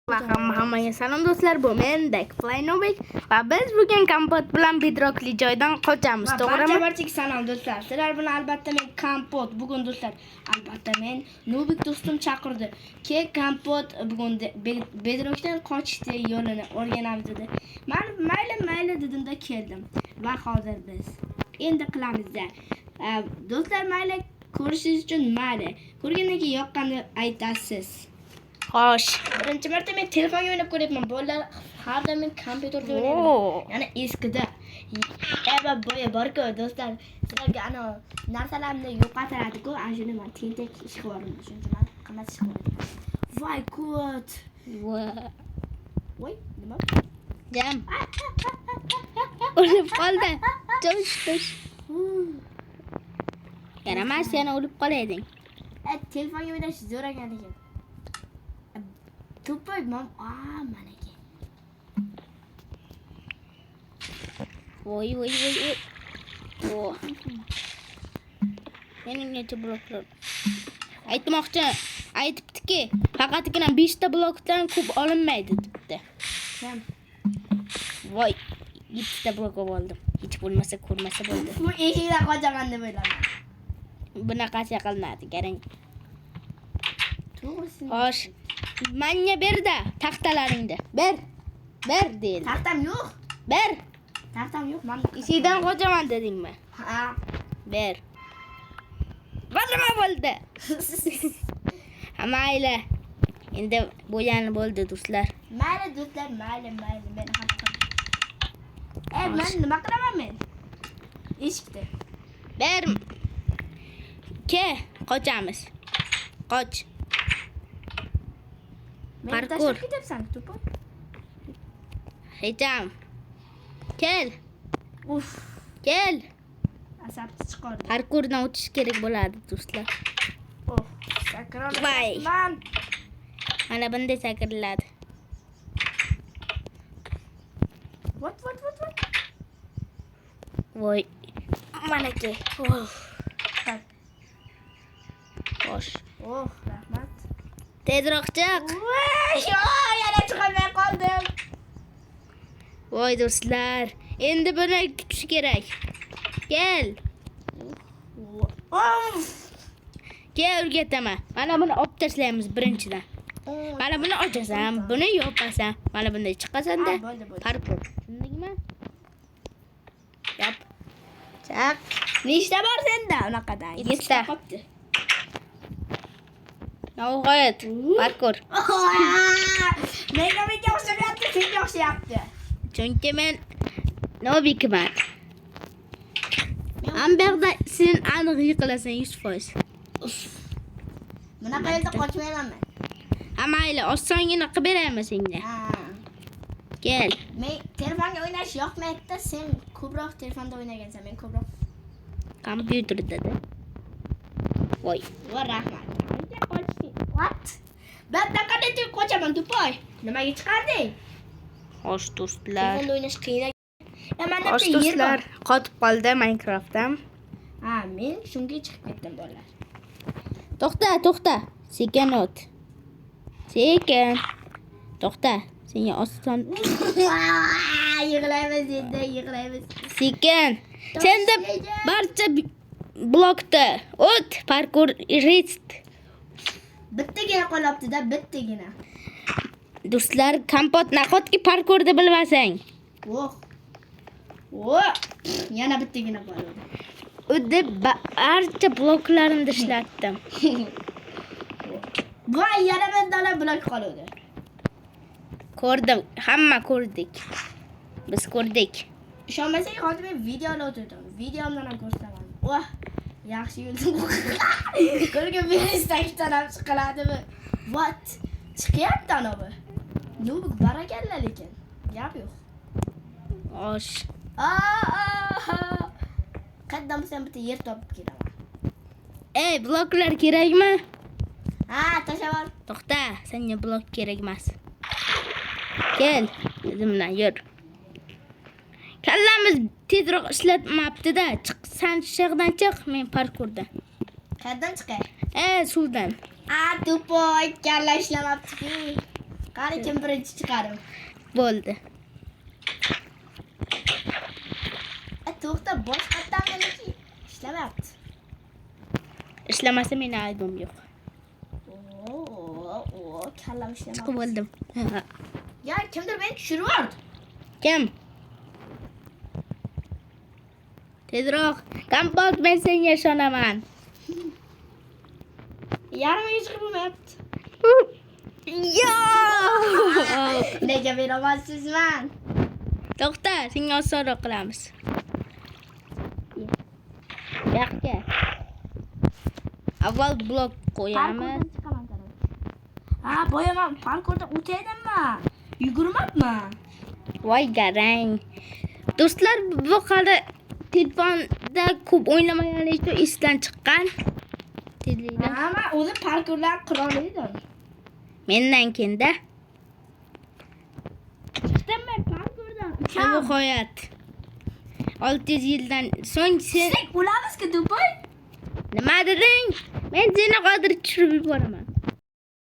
Hammaga salom do'stlar, bu men Dakflynovik va biz bugun Kompot bilan bedrockli joydan qochamiz, to'g'rimi? Barchaga salom do'stlar. Sizlar bilan albatta men Kompot. Bugun do'stlar, albatta men Nubik do'stim chaqirdi. Kompot bugun bedrockdan qochishni yo'lini o'rganamiz dedi. Men mayli dedimda keldim. Va hozir biz endi qilamiz-da. Do'stlar, mayli ko'rishingiz uchun mayli. Ko'rgandan keyin yoqqanini aytasiz. Xo'sh. Birinchi marta men telefonga o'ynab ko'ryapman. Bolalar har doim men kompyuterda o'ynayman. Ya'ni eskida. Eva boya bor-ku do'stlar, sizlarga ana narsalarni yo'qotaradi-ku, ana shuni men tentak ish qilaman. Shuncha men qimmat ish qilaman. Voy kod. Voy, nima? Jam. O'lib qoldi. Tush. Yaramas, yana o'lib qolayding. Telefonga o'ynash zo'r ekan lekin. Tupay mam, mana ke. Voy. Oh. Mening necha bloklar? Aytibdiki, faqatgina 5 ta blokdan ko'p olinmaydi debdi. Ham. Voy, 7 ta blok oldim. Hech bo'lmasa ko'rmasa bo'ldi. Bu eshikdan qochaman deb o'yladim. Bunaqasi qilinadi, qarang. To'g'risi. Xo'sh. Menga berda taxtalaringni. Ber deydi. Taxtam yo'q. Ber. Taxtam yo'q. Men Ishingdan qochaman dedingmi? ha. Ber. Nima bo'ldi? Mayli. Endi bo'lgani bo'ldi do'stlar. Mayli do'stlar, mayli. Men haqim. Men nima qilaman men? Eshikda. Ber. Qochamiz. Qoch. Men tashlab ketyapsan, to'pon. Hecham. Kel. Kel. Asabni chiqardi. Parkurdan o'tish kerak bo'ladi, do'stlar. Sakrol. Voy. Mana bunday sakriladi. What? Voy. Mana ke. Xo'sh. Rahmat. Tezroq chiq. Voy, yana chiqolmay qoldim. Voy do'stlar, endi buni kutish kerak. Kel, o'rgataman. Mana buni olib tashlaymiz birinchidan. Mana buni ochasan, buni yopasan. Mana bunday chiqasan-da. Parkur. Tushundingmi? Yop. Chaq. Nechta bor senda unaqada? 7 ta. Nihoyat, parkur. Menga o'xshamayapti, senga o'xshayapti. Chunki men Nobikman. Amberda sen aniq yiqilasan 100%. Bunaqa yerda qochmayman men. Mayli, osongina qilib beraymi senga? Kel. Men telefonga o'ynash yoqmayapti. Sen ko'proq telefonda o'ynagansan, men ko'proq Kompyuterda. Voy. Va rahmat. What? Ben qanday qochaman, to'poy? Nimaga chiqarding? Xo'sh do'stlar. Telefonda o'ynash qiyin. Xo'sh do'stlar, qotib qoldi Minecraft'dan. Men shunga chiqib ketdim bolalar. To'xta. Sekin o't. Sekin. To'xta. Senga oson. Yig'laymiz endi, yig'laymiz. Sekin. Senda barcha blokda o't, parkur rest. Bittagina qolibdi-da, bittagina. Do'stlar, Kompot naqotki parkurda bilmasang. Yana bittagina qoldi. Udi barcha bloklarimni ishlatdim. Voy, yana mendala blok qoldi. Ko'rdim, hamma ko'rdik. Biz ko'rdik. Ishonmasang, hozir men videoni o'tirdim. Videomdan ham ko'rsataman. Yaxshi yurdim. Ko'rgan videodan ham chiqaladimi? What? Chiqyapti ana bu. Nubik barakalla lekin. Gap yo'q. Osh. Qaddam sen bitta yer topib kelaman. Bloklar kerakmi? Tashlab. To'xta, senga blok kerak emas. Kel, o'zimdan yur. Kallamiz tezroq ishlatmabdi-da. Sen shig'dan chiq, men parkurda. Qayerdan chiqay? Suvdan. To'poy, kalla ishlamabdi-ku. Qani kim birinchi chiqarim? Bo'ldi. To'xta, boshqatdan meniki ishlamayapti. Ishlamasa meni aybim yo'q. Kallam ishlamayapti. Chiqib oldim. Ya kimdir beni tushirib yubordi. Kim? Tezroq. Kompot, men senga ishonaman. Yarmiga chiqib bo'lmayapti. Yo! Nega beramasizman? To'xta, senga osonroq qilamiz. Yo'qqa. Avval blok qo'yamiz. Ha, boyaman parkurda o'taydimman. Yugurmabman. Voy garang. Do'stlar, bu qara telefonda ko'p o'ynamagani uchun esdan chiqqan. Tezlikda. Ha, men o'zim parkurlar qila oldim. Mendan kenda. Chiqdim men parkurdan. Nihoyat. 600 yildan so'ng sen O'lamizku Duboy. nima deding? Men seni qodirib tushirib yuboraman.